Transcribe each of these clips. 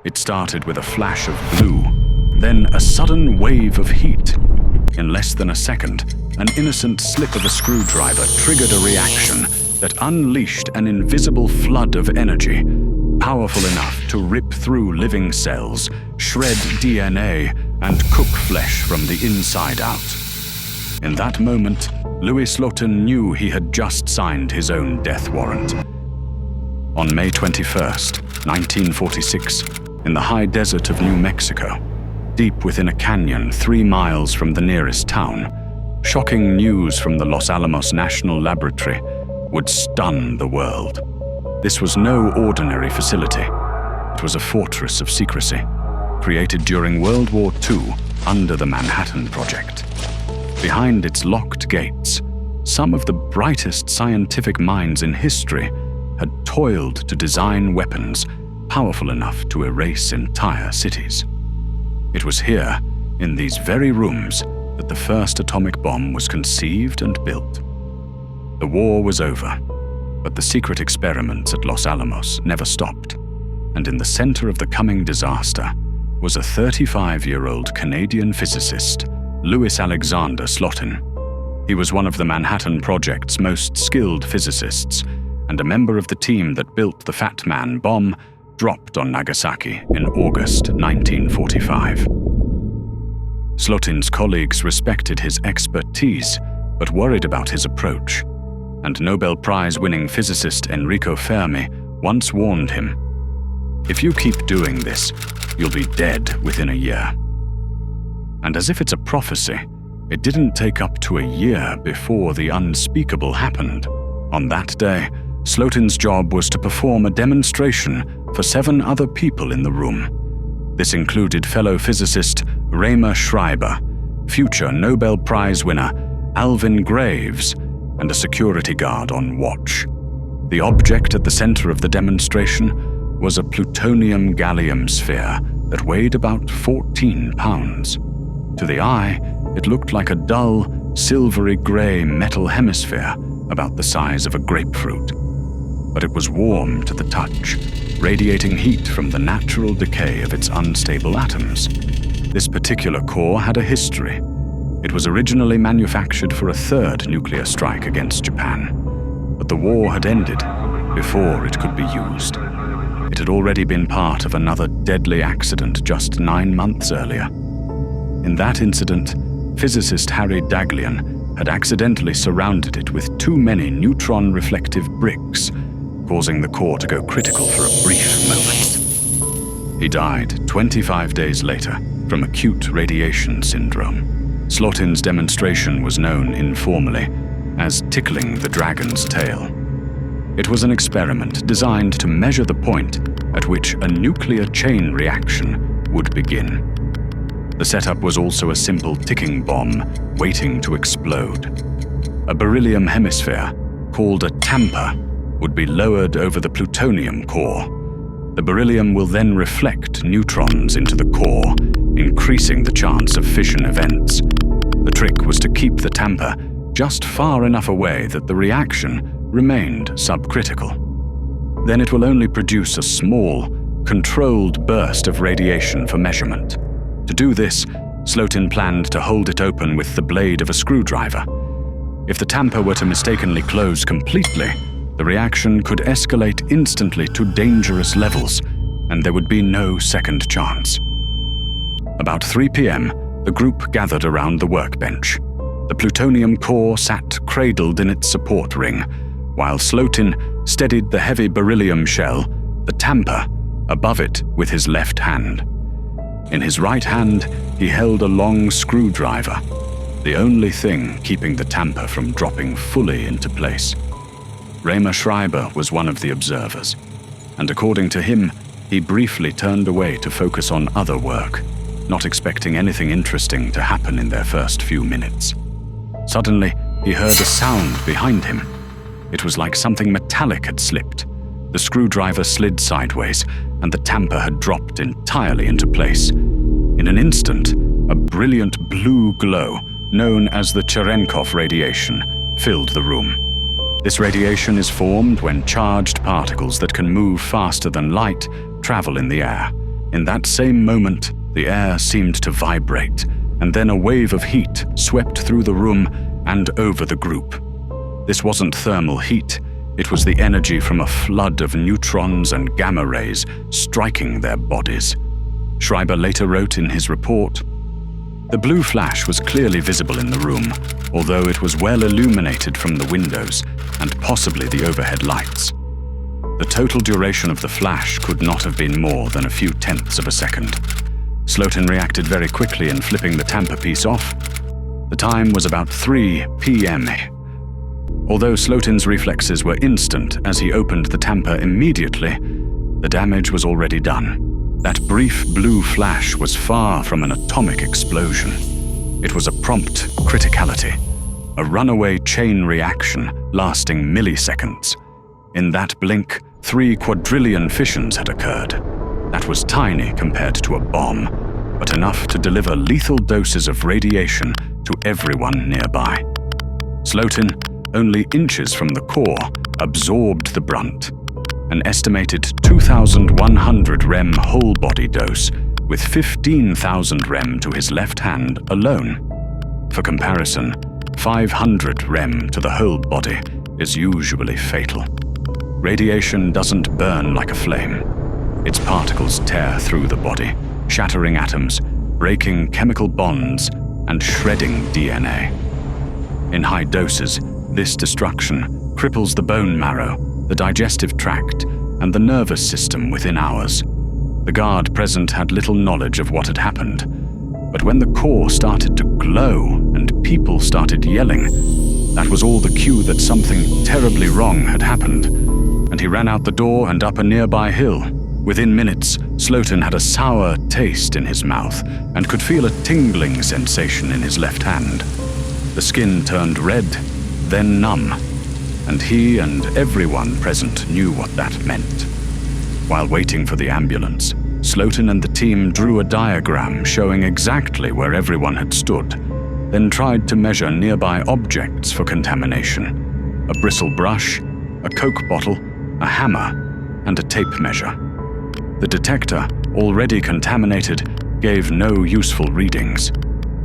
It started with a flash of blue, then a sudden wave of heat. In less than a second, an innocent slip of a screwdriver triggered a reaction that unleashed an invisible flood of energy, powerful enough to rip through living cells, shred DNA, and cook flesh from the inside out. In that moment, Louis Slotin knew he had just signed his own death warrant. On May 21st, 1946, in the high desert of New Mexico, deep within a canyon 3 miles from the nearest town, shocking news from the Los Alamos National Laboratory would stun the world. This was no ordinary facility. It was a fortress of secrecy, created during World War II under the Manhattan Project. Behind its locked gates, some of the brightest scientific minds in history had toiled to design weapons powerful enough to erase entire cities. It was here, in these very rooms, that the first atomic bomb was conceived and built. The war was over, but the secret experiments at Los Alamos never stopped, and in the center of the coming disaster was a 35-year-old Canadian physicist, Louis Alexander Slotin. He was one of the Manhattan Project's most skilled physicists, and a member of the team that built the Fat Man bomb dropped on Nagasaki in August 1945. Slotin's colleagues respected his expertise, but worried about his approach, and Nobel Prize-winning physicist Enrico Fermi once warned him, "If you keep doing this, you'll be dead within a year." And as if it's a prophecy, it didn't take up to a year before the unspeakable happened. On that day, Slotin's job was to perform a demonstration for 7 other people in the room. This included fellow physicist Raymond Schreiber, future Nobel Prize winner Alvin Graves, and a security guard on watch. The object at the center of the demonstration was a plutonium gallium sphere that weighed about 14 pounds. To the eye, it looked like a dull, silvery gray metal hemisphere about the size of a grapefruit. But it was warm to the touch, radiating heat from the natural decay of its unstable atoms. This particular core had a history. It was originally manufactured for a 3rd nuclear strike against Japan, but the war had ended before it could be used. It had already been part of another deadly accident just 9 months earlier. In that incident, physicist Harry Daghlian had accidentally surrounded it with too many neutron-reflective bricks, causing the core to go critical for a brief moment. He died 25 days later from acute radiation syndrome. Slotin's demonstration was known informally as tickling the dragon's tail. It was an experiment designed to measure the point at which a nuclear chain reaction would begin. The setup was also a simple ticking bomb waiting to explode. A beryllium hemisphere, called a tamper, would be lowered over the plutonium core. The beryllium will then reflect neutrons into the core, increasing the chance of fission events. The trick was to keep the tamper just far enough away that the reaction remained subcritical. Then it will only produce a small, controlled burst of radiation for measurement. To do this, Slotin planned to hold it open with the blade of a screwdriver. If the tamper were to mistakenly close completely, the reaction could escalate instantly to dangerous levels, and there would be no second chance. About 3 p.m., the group gathered around the workbench. The plutonium core sat cradled in its support ring, while Slotin steadied the heavy beryllium shell, the tamper, above it with his left hand. In his right hand, he held a long screwdriver, the only thing keeping the tamper from dropping fully into place. Raymond Schreiber was one of the observers, and according to him, he briefly turned away to focus on other work, not expecting anything interesting to happen in their first few minutes. Suddenly, he heard a sound behind him. It was like something metallic had slipped. The screwdriver slid sideways, and the tamper had dropped entirely into place. In an instant, a brilliant blue glow, known as the Cherenkov radiation, filled the room. This radiation is formed when charged particles that can move faster than light travel in the air, In that same moment, the air seemed to vibrate, and then a wave of heat swept through the room and over the group. This wasn't thermal heat, it was the energy from a flood of neutrons and gamma rays striking their bodies. Schreiber later wrote in his report, "The blue flash was clearly visible in the room, although it was well illuminated from the windows and possibly the overhead lights. The total duration of the flash could not have been more than a few tenths of a second. Slotin reacted very quickly in flipping the tamper piece off. The time was about 3 p.m. Although Slotin's reflexes were instant as he opened the tamper immediately, the damage was already done. That brief blue flash was far from an atomic explosion. It was a prompt criticality, a runaway chain reaction lasting milliseconds. In that blink, 3 quadrillion fissions had occurred. That was tiny compared to a bomb, but enough to deliver lethal doses of radiation to everyone nearby. Slotin, only inches from the core, absorbed the brunt. An estimated 2,100 rem whole-body dose, with 15,000 rem to his left hand alone. For comparison, 500 rem to the whole body is usually fatal. Radiation doesn't burn like a flame. Its particles tear through the body, shattering atoms, breaking chemical bonds, and shredding DNA. In high doses, this destruction cripples the bone marrow, the digestive tract, and the nervous system within hours. The guard present had little knowledge of what had happened, but when the core started to glow and people started yelling, that was all the cue that something terribly wrong had happened, and he ran out the door and up a nearby hill. Within minutes, Slotin had a sour taste in his mouth and could feel a tingling sensation in his left hand. The skin turned red, then numb, and he and everyone present knew what that meant. While waiting for the ambulance, Slotin and the team drew a diagram showing exactly where everyone had stood, then tried to measure nearby objects for contamination: a bristle brush, a Coke bottle, a hammer, and a tape measure. The detector, already contaminated, gave no useful readings.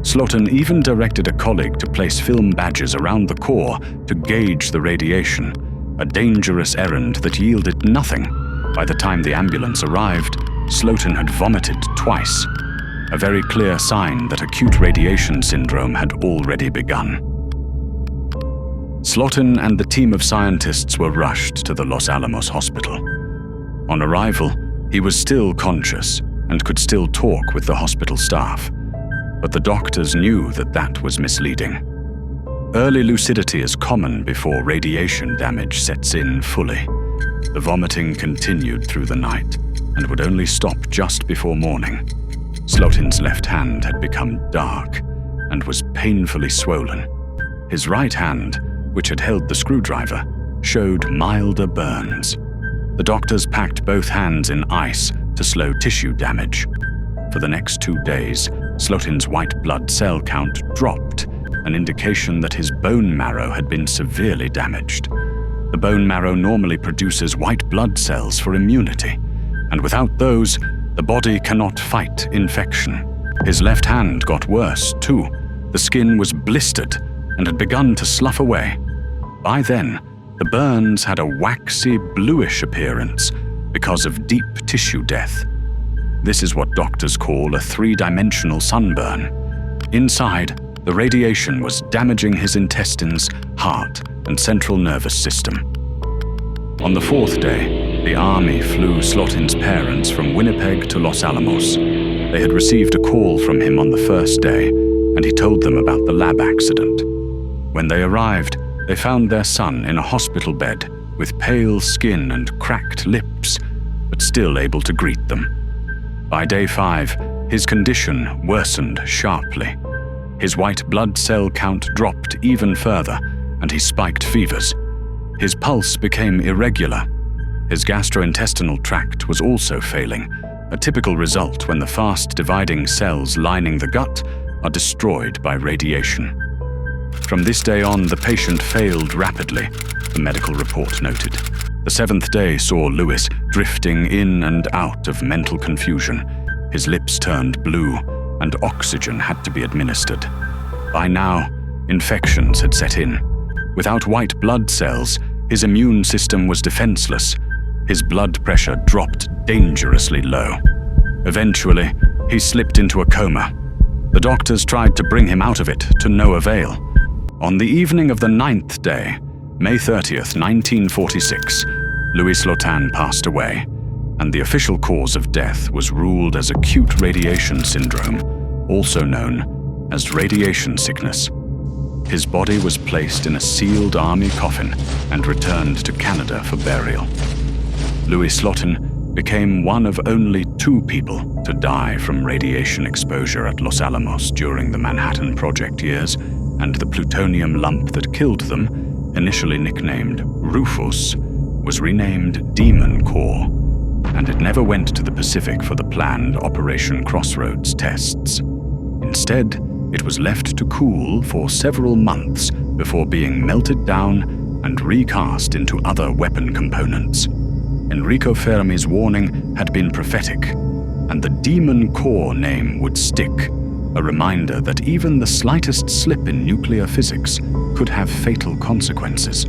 Slotin even directed a colleague to place film badges around the core to gauge the radiation, a dangerous errand that yielded nothing. By the time the ambulance arrived, Slotin had vomited twice, a very clear sign that acute radiation syndrome had already begun. Slotin and the team of scientists were rushed to the Los Alamos hospital. On arrival, he was still conscious and could still talk with the hospital staff, but the doctors knew that that was misleading. Early lucidity is common before radiation damage sets in fully. The vomiting continued through the night and would only stop just before morning. Slotin's left hand had become dark and was painfully swollen. His right hand, which had held the screwdriver, showed milder burns. The doctors packed both hands in ice to slow tissue damage. For the next 2 days, Slotin's white blood cell count dropped, an indication that his bone marrow had been severely damaged. The bone marrow normally produces white blood cells for immunity, and without those, the body cannot fight infection. His left hand got worse, too. The skin was blistered and had begun to slough away. By then, the burns had a waxy, bluish appearance because of deep tissue death. This is what doctors call a 3-dimensional sunburn. Inside, the radiation was damaging his intestines, heart, and central nervous system. On the 4th day, the army flew Slotin's parents from Winnipeg to Los Alamos. They had received a call from him on the 1st day, and he told them about the lab accident. When they arrived, they found their son in a hospital bed with pale skin and cracked lips, but still able to greet them. By day 5, his condition worsened sharply. His white blood cell count dropped even further, and he spiked fevers. His pulse became irregular. His gastrointestinal tract was also failing, a typical result when the fast-dividing cells lining the gut are destroyed by radiation. From this day on, the patient failed rapidly, the medical report noted. The 7th day saw Louis drifting in and out of mental confusion. His lips turned blue, and oxygen had to be administered. By now, infections had set in. Without white blood cells, his immune system was defenseless. His blood pressure dropped dangerously low. Eventually, he slipped into a coma. The doctors tried to bring him out of it, to no avail. On the evening of the 9th day, May 30th, 1946, Louis Slotin passed away, and the official cause of death was ruled as acute radiation syndrome, also known as radiation sickness. His body was placed in a sealed army coffin and returned to Canada for burial. Louis Slotin became one of only 2 people to die from radiation exposure at Los Alamos during the Manhattan Project years, and the plutonium lump that killed them, initially nicknamed Rufus, was renamed Demon Core, and it never went to the Pacific for the planned Operation Crossroads tests. Instead, it was left to cool for several months before being melted down and recast into other weapon components. Enrico Fermi's warning had been prophetic, and the Demon Core name would stick, a reminder that even the slightest slip in nuclear physics could have fatal consequences.